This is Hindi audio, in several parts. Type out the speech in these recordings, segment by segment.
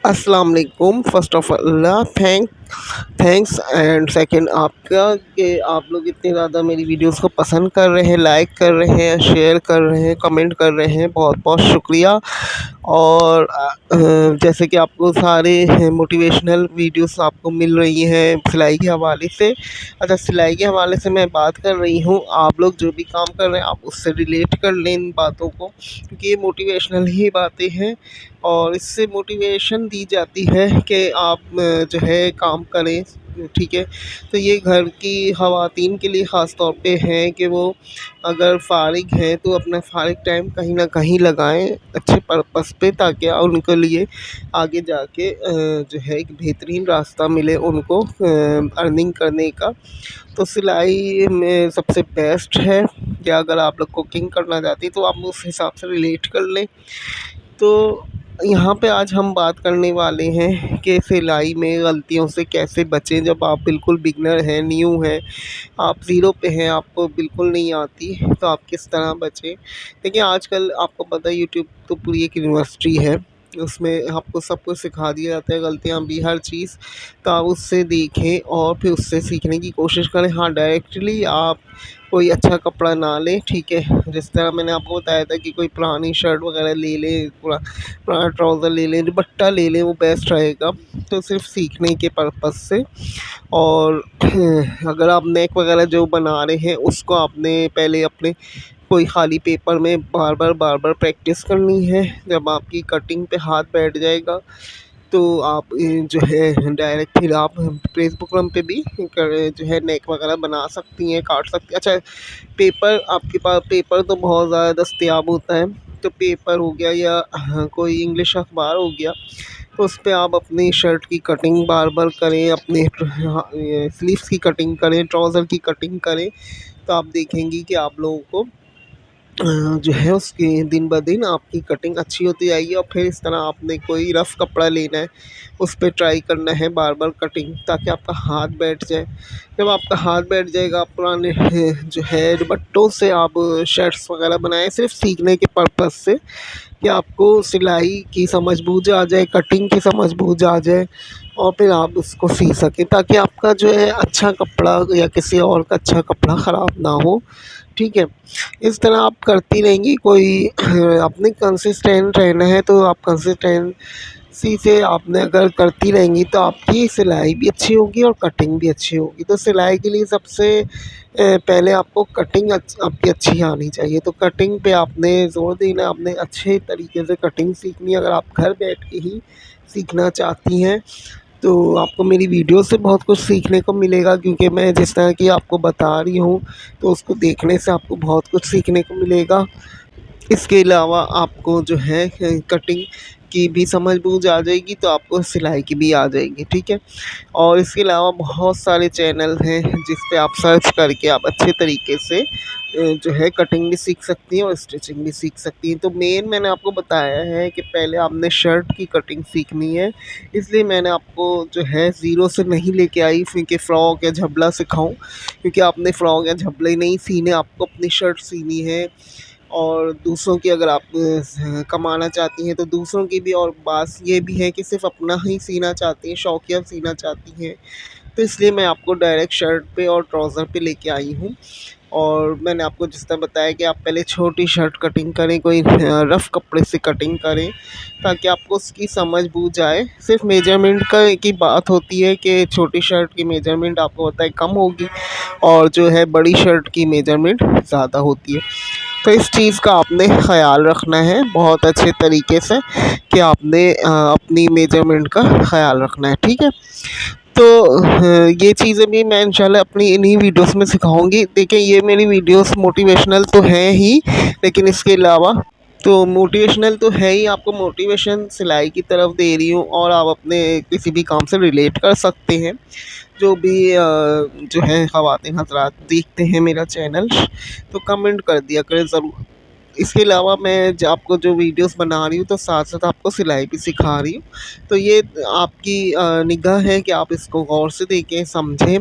अस्सलाम वालेकुम। First of all thanks and second आपका कि आप लोग इतने ज़्यादा मेरी वीडियोस को पसंद कर रहे हैं, लाइक कर रहे हैं, शेयर कर रहे हैं, कमेंट कर रहे हैं। बहुत बहुत शुक्रिया। और जैसे कि आपको सारे मोटिवेशनल वीडियोस आपको मिल रही हैं सिलाई के हवाले से। अच्छा, सिलाई के हवाले से मैं बात कर रही हूँ, आप लोग जो भी काम कर रहे हैं आप उससे रिलेट कर लें इन बातों को, क्योंकि ये मोटिवेशनल ही बातें हैं और इससे मोटिवेशन दी जाती है कि आप जो है काम करें। ठीक है, तो ये घर की ख़वातीन के लिए ख़ास तौर पे है कि वो अगर फ़ारिग हैं तो अपना फ़ारिग टाइम कहीं ना कहीं लगाएं अच्छे पर्पस पे, ताकि उनके लिए आगे जाके जो है एक बेहतरीन रास्ता मिले उनको अर्निंग करने का। तो सिलाई में सबसे बेस्ट है कि अगर आप लोग कुकिंग करना चाहती तो आप उस हिसाब से रिलेट कर लें। तो यहाँ पे आज हम बात करने वाले हैं कि सिलाई में गलतियों से कैसे बचें। जब आप बिल्कुल बिगनर हैं, न्यू हैं, आप ज़ीरो पे हैं, आपको बिल्कुल नहीं आती, तो आप किस तरह बचें। देखिए, आजकल आपको पता है यूट्यूब तो पूरी एक यूनिवर्सिटी है, उसमें आपको सब कुछ सिखा दिया जाता है, गलतियाँ भी, हर चीज़। तो आप उससे देखें और फिर उससे सीखने की कोशिश करें। हाँ, डायरेक्टली आप कोई अच्छा कपड़ा ना लें, ठीक है। जिस तरह मैंने आपको बताया था कि कोई पुरानी शर्ट वगैरह ले लें, पुराना ट्राउज़र ले लें, दुपट्टा ले लें, वो बेस्ट रहेगा। तो सिर्फ सीखने के पर्पज़ से। और अगर आप नेक वगैरह जो बना रहे हैं उसको आपने पहले अपने कोई ख़ाली पेपर में बार बार प्रैक्टिस करनी है। जब आपकी कटिंग पे हाथ बैठ जाएगा तो आप जो है डायरेक्ट फिर आप प्रेस बुकरम पे भी जो है नेक वगैरह बना सकती हैं, काट सकती हैं। अच्छा, पेपर आपके पास पेपर तो बहुत ज़्यादा दस्तयाब होता है, तो पेपर हो गया या कोई इंग्लिश अखबार हो गया, तो उस पे आप अपनी शर्ट की कटिंग बार करें, अपने स्लीव्स की कटिंग करें, ट्राउज़र की कटिंग करें। तो आप देखेंगी कि आप लोगों को जो है उसकी दिन ब दिन आपकी कटिंग अच्छी होती जाएगी। और फिर इस तरह आपने कोई रफ़ कपड़ा लेना है, उस पे ट्राई करना है बार कटिंग, ताकि आपका हाथ बैठ जाए। जब आपका हाथ बैठ जाएगा, आप पुराने जो है दुपट्टों से आप शर्ट्स वगैरह बनाएँ सिर्फ़ सीखने के पर्पज़ से, कि आपको सिलाई की समझ बूझ आ जाए, कटिंग की समझ बूझ आ जाए और फिर आप उसको सी सकें, ताकि आपका जो है अच्छा कपड़ा या किसी और का अच्छा कपड़ा ख़राब ना हो। ठीक है, इस तरह आप करती रहेंगी। कोई आपने कंसिस्टेंट रहना है, तो आप कंसिस्टेंसी से आपने अगर करती रहेंगी तो आपकी सिलाई भी अच्छी होगी और कटिंग भी अच्छी होगी। तो सिलाई के लिए सबसे पहले आपको कटिंग आपकी अच्छी आनी चाहिए। तो कटिंग पे आपने ज़ोर देना, आपने अच्छे तरीके से कटिंग सीखनी है। अगर आप घर बैठ के ही सीखना चाहती हैं तो आपको मेरी वीडियो से बहुत कुछ सीखने को मिलेगा, क्योंकि मैं जिस तरह की आपको बता रही हूँ तो उसको देखने से आपको बहुत कुछ सीखने को मिलेगा। इसके अलावा आपको जो है कटिंग की भी समझ बूझ आ जाएगी, तो आपको सिलाई की भी आ जाएगी। ठीक है, और इसके अलावा बहुत सारे चैनल हैं जिस पे आप सर्च करके आप अच्छे तरीके से जो है कटिंग भी सीख सकती हैं और स्टिचिंग भी सीख सकती हैं। तो मेन मैंने आपको बताया है कि पहले आपने शर्ट की कटिंग सीखनी है, इसलिए मैंने आपको जो है ज़ीरो से नहीं लेके आई कि फ़्रॉक या झबला सिखाऊं, क्योंकि आपने फ़्रॉक या झबले नहीं सीने, आपको अपनी शर्ट सीनी है। और दूसरों की अगर आप कमाना चाहती हैं तो दूसरों की भी, और बात ये भी है कि सिर्फ अपना ही सीना चाहती हैं, शौकिया सीना चाहती हैं, तो इसलिए मैं आपको डायरेक्ट शर्ट पे और ट्राउज़र पे लेके आई हूँ। और मैंने आपको जिस तरह बताया कि आप पहले छोटी शर्ट कटिंग करें, कोई रफ़ कपड़े से कटिंग करें, ताकि आपको उसकी समझ बूझ आए। सिर्फ मेजरमेंट का की बात होती है कि छोटी शर्ट की मेजरमेंट आपको पता है कम होगी और जो है बड़ी शर्ट की मेजरमेंट ज़्यादा होती है। तो इस चीज़ का आपने ख़याल रखना है बहुत अच्छे तरीके से, कि आपने अपनी मेजरमेंट का ख़याल रखना है। ठीक है, तो ये चीज़ें भी मैं इंशाल्लाह अपनी इन्हीं वीडियोस में सिखाऊंगी। देखिए, ये मेरी वीडियोस मोटिवेशनल तो हैं ही, लेकिन इसके अलावा तो मोटिवेशनल तो है ही, आपको मोटिवेशन सिलाई की तरफ दे रही हूँ और आप अपने किसी भी काम से रिलेट कर सकते हैं। जो भी जो है ख़वातीन हज़रात देखते हैं मेरा चैनल, तो कमेंट कर दिया करें ज़रूर। इसके अलावा मैं आपको जो वीडियोस बना रही हूँ तो साथ साथ आपको सिलाई भी सिखा रही हूँ। तो ये आपकी निगाह है कि आप इसको गौर से देखें, समझें।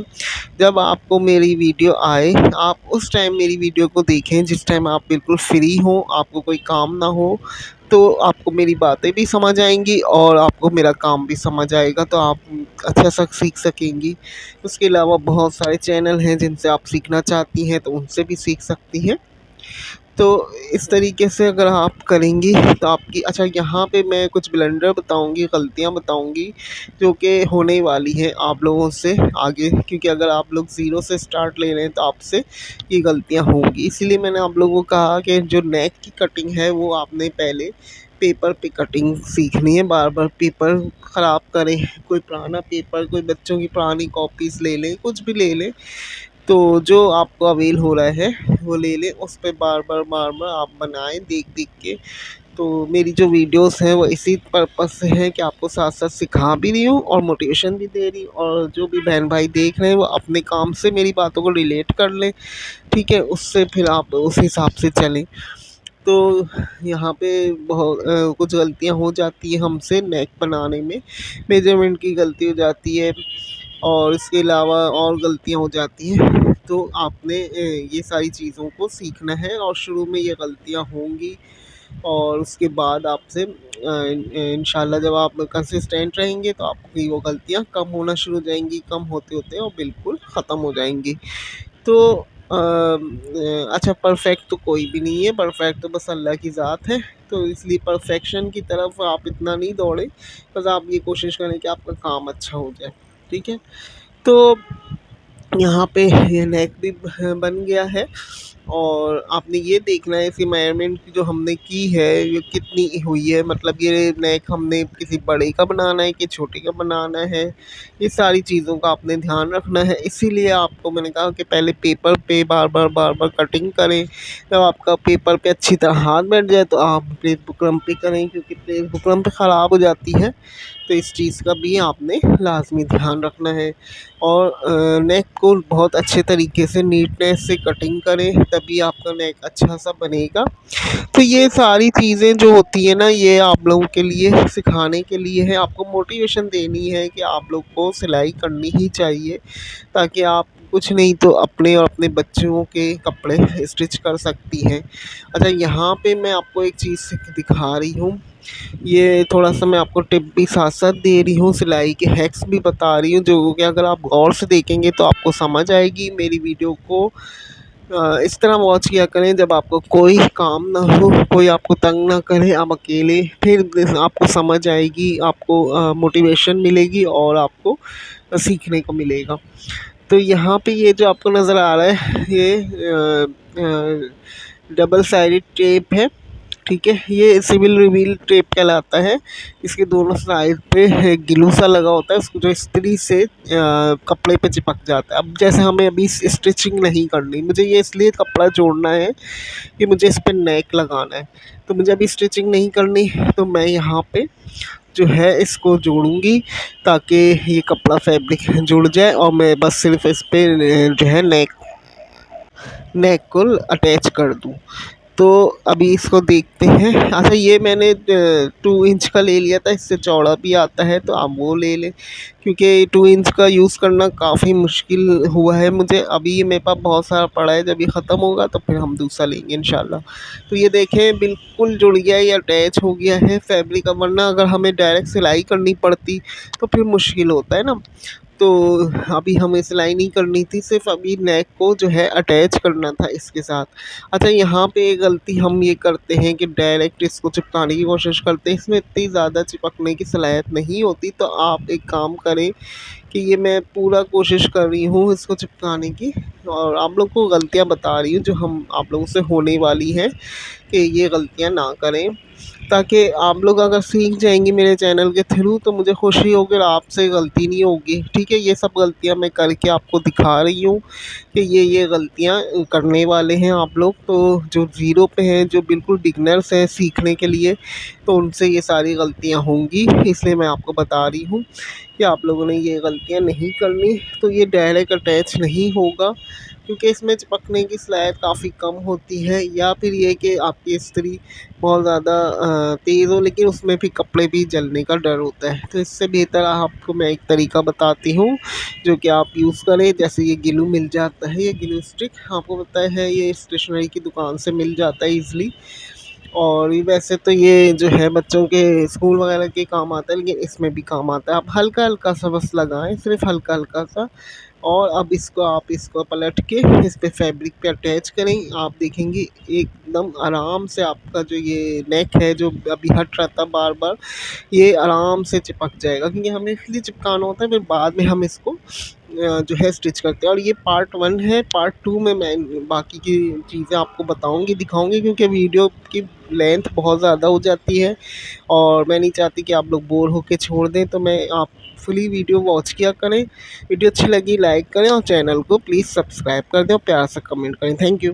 जब आपको मेरी वीडियो आए, आप उस टाइम मेरी वीडियो को देखें जिस टाइम आप बिल्कुल फ्री हो, आपको कोई काम ना हो, तो आपको मेरी बातें भी समझ आएंगी और आपको मेरा काम भी समझ आएगा, तो आप अच्छा सा सीख सकेंगी। उसके अलावा बहुत सारे चैनल हैं जिनसे आप सीखना चाहती हैं तो उनसे भी सीख सकती हैं। तो इस तरीके से अगर आप करेंगी तो आपकी अच्छा, यहाँ पे मैं कुछ ब्लंडर बताऊंगी, गलतियाँ बताऊंगी जो कि होने वाली हैं आप लोगों से आगे, क्योंकि अगर आप लोग ज़ीरो से स्टार्ट ले रहे हैं तो आपसे ये गलतियाँ होंगी। इसीलिए मैंने आप लोगों को कहा कि जो नेक की कटिंग है वो आपने पहले पेपर पे कटिंग सीखनी है। बार बार पेपर ख़राब करें, कोई पुराना पेपर, कोई बच्चों की पुरानी कॉपीज़ ले लें, कुछ भी ले लें, तो जो आपको अवेल हो रहा है वो ले लें, उस पे बार बार आप बनाएं देख देख के। तो मेरी जो वीडियोस हैं वो इसी पर्पज़ से है कि आपको साथ साथ सिखा भी रही हूँ और मोटिवेशन भी दे रही हूँ, और जो भी बहन भाई देख रहे हैं वो अपने काम से मेरी बातों को रिलेट कर लें, ठीक है, उससे फिर आप उस हिसाब से चलें। तो यहाँ पे बहुत कुछ गलतियाँ हो जाती हैं हमसे नेक बनाने में, मेजरमेंट की गलती हो जाती है और इसके अलावा और गलतियाँ हो जाती हैं। तो आपने ये सारी चीज़ों को सीखना है और शुरू में ये गलतियाँ होंगी, और उसके बाद आपसे इंशाल्लाह जब आप कंसिस्टेंट रहेंगे तो आपकी वो गलतियाँ कम होना शुरू हो जाएंगी, कम होते होते और बिल्कुल ख़त्म हो जाएंगी। तो अच्छा, परफेक्ट तो कोई भी नहीं है, परफेक्ट तो बस अल्लाह की ज़ात है। तो इसलिए परफेक्शन की तरफ आप इतना नहीं दौड़ें, बस आप ये कोशिश करें कि आपका काम अच्छा हो जाए, ठीक है। तो यहाँ पे ये नेक भी बन गया है, और आपने ये देखना है इसकी मेजरमेंट की जो हमने की है ये कितनी हुई है, मतलब ये नेक हमने किसी बड़े का बनाना है कि छोटे का बनाना है, ये सारी चीज़ों का आपने ध्यान रखना है। इसीलिए आपको मैंने कहा कि पहले पेपर पे बार बार कटिंग करें। जब आपका पेपर पे अच्छी तरह हाथ बैठ जाए तो आप प्रेस बुकरम पे करें, क्योंकि प्रेस बुकरम पे ख़राब हो जाती है। तो इस चीज़ का भी आपने लाजमी ध्यान रखना है, और नेक को बहुत अच्छे तरीके से नीटनेस से कटिंग करें, तभी आपका नेक अच्छा सा बनेगा। तो ये सारी चीज़ें जो होती है ना, ये आप लोगों के लिए सिखाने के लिए है, आपको मोटिवेशन देनी है कि आप लोग को सिलाई करनी ही चाहिए, ताकि आप कुछ नहीं तो अपने और अपने बच्चों के कपड़े स्टिच कर सकती हैं। अच्छा, यहाँ पे मैं आपको एक चीज़ दिखा रही हूँ, ये थोड़ा-सा मैं आपको टिप भी साथ-साथ दे रही हूँ, सिलाई के हैक्स भी बता रही हूँ, जो कि अगर आप गौर से देखेंगे तो आपको समझ आएगी। मेरी वीडियो को इस तरह वॉच किया करें जब आपको कोई काम ना हो, कोई आपको तंग ना करे, आप अकेले, फिर आपको समझ आएगी, आपको मोटिवेशन मिलेगी और आपको सीखने को मिलेगा। तो यहाँ पे ये जो आपको नज़र आ रहा है ये डबल साइडेड टेप है, ठीक है। ये सिविल रिवील टेप कहलाता है। इसके दोनों साइड पे ग्लू सा लगा होता है, उसको जो इस्त्री से कपड़े पे चिपक जाता है। अब जैसे हमें अभी स्टिचिंग नहीं करनी, मुझे ये इसलिए कपड़ा जोड़ना है कि मुझे इस पर नेक लगाना है, तो मुझे अभी स्टिचिंग नहीं करनी, तो मैं यहाँ पे जो है इसको जोड़ूंगी ताकि ये कपड़ा फैब्रिक जुड़ जाए, और मैं बस सिर्फ इस पर जो है नेक को अटैच कर दूँ। तो अभी इसको देखते हैं। अच्छा, ये मैंने 2 इंच का ले लिया था, इससे चौड़ा भी आता है तो आप वो ले लें, क्योंकि 2 इंच का यूज़ करना काफ़ी मुश्किल हुआ है मुझे। अभी ये मेरे पास बहुत सारा पड़ा है, जब ये ख़त्म होगा तो फिर हम दूसरा लेंगे इंशाल्लाह। तो ये देखें बिल्कुल जुड़ गया है, ये अटैच हो गया है फैब्रिक। अब वरना अगर हमें डायरेक्ट सिलाई करनी पड़ती तो फिर मुश्किल होता है ना, तो अभी हमें सिलाई नहीं करनी थी, सिर्फ अभी नेक को जो है अटैच करना था इसके साथ। अच्छा, यहाँ पे एक गलती हम ये करते हैं कि डायरेक्ट इसको चिपकाने की कोशिश करते हैं, इसमें इतनी ज़्यादा चिपकने की सलाहियत नहीं होती। तो आप एक काम करें कि ये मैं पूरा कोशिश कर रही हूँ इसको चिपकाने की, और आप लोग को गलतियाँ बता रही हूँ जो हम आप लोगों से होने वाली हैं, कि ये गलतियाँ ना करें, ताकि आप लोग अगर सीख जाएंगी मेरे चैनल के थ्रू तो मुझे खुशी होगी और आपसे गलती नहीं होगी, ठीक है। ये सब गलतियाँ मैं करके आपको दिखा रही हूँ कि ये गलतियाँ करने वाले हैं आप लोग। तो जो ज़ीरो पे हैं, जो बिल्कुल बिगनर्स हैं सीखने के लिए, तो उनसे ये सारी गलतियाँ होंगी, इसलिए मैं आपको बता रही हूँ कि आप लोगों ने ये गलतियाँ नहीं करनी। तो ये डायरेक्ट अटैच नहीं होगा, क्योंकि इसमें चिपकने की सलाहियत काफ़ी कम होती है, या फिर ये कि आपकी इस्त्री बहुत ज़्यादा तेज़ हो लेकिन उसमें भी कपड़े भी जलने का डर होता है। तो इससे बेहतर आपको मैं एक तरीका बताती हूँ जो कि आप यूज़ करें। जैसे ये ग्लू मिल जाता है, ये ग्लू स्टिक आपको पता है, ये स्टेशनरी की दुकान से मिल जाता है ईज़िली। और ये वैसे तो ये जो है बच्चों के स्कूल वगैरह के काम आता है, लेकिन इसमें भी काम आता है। आप हल्का हल्का सा बस लगाएं, सिर्फ हल्का हल्का सा। और अब इसको पलट के इस पे फैब्रिक पे अटैच करें। आप देखेंगे एकदम आराम से आपका जो ये नेक है जो अभी हट रहा था बार बार, ये आराम से चिपक जाएगा, क्योंकि हमें इसलिए चिपकाना होता है, फिर बाद में हम इसको जो है स्टिच करते हैं। और ये पार्ट 1 है, पार्ट 2 में मैं बाकी की चीज़ें आपको बताऊंगी, दिखाऊंगी, क्योंकि वीडियो की लेंथ बहुत ज़्यादा हो जाती है और मैं नहीं चाहती कि आप लोग बोर होकर छोड़ दें। तो मैं आप फुली वीडियो वॉच किया करें। वीडियो अच्छी लगी लाइक करें और चैनल को प्लीज़ सब्सक्राइब कर दें और प्यार से कमेंट करें। Thank you.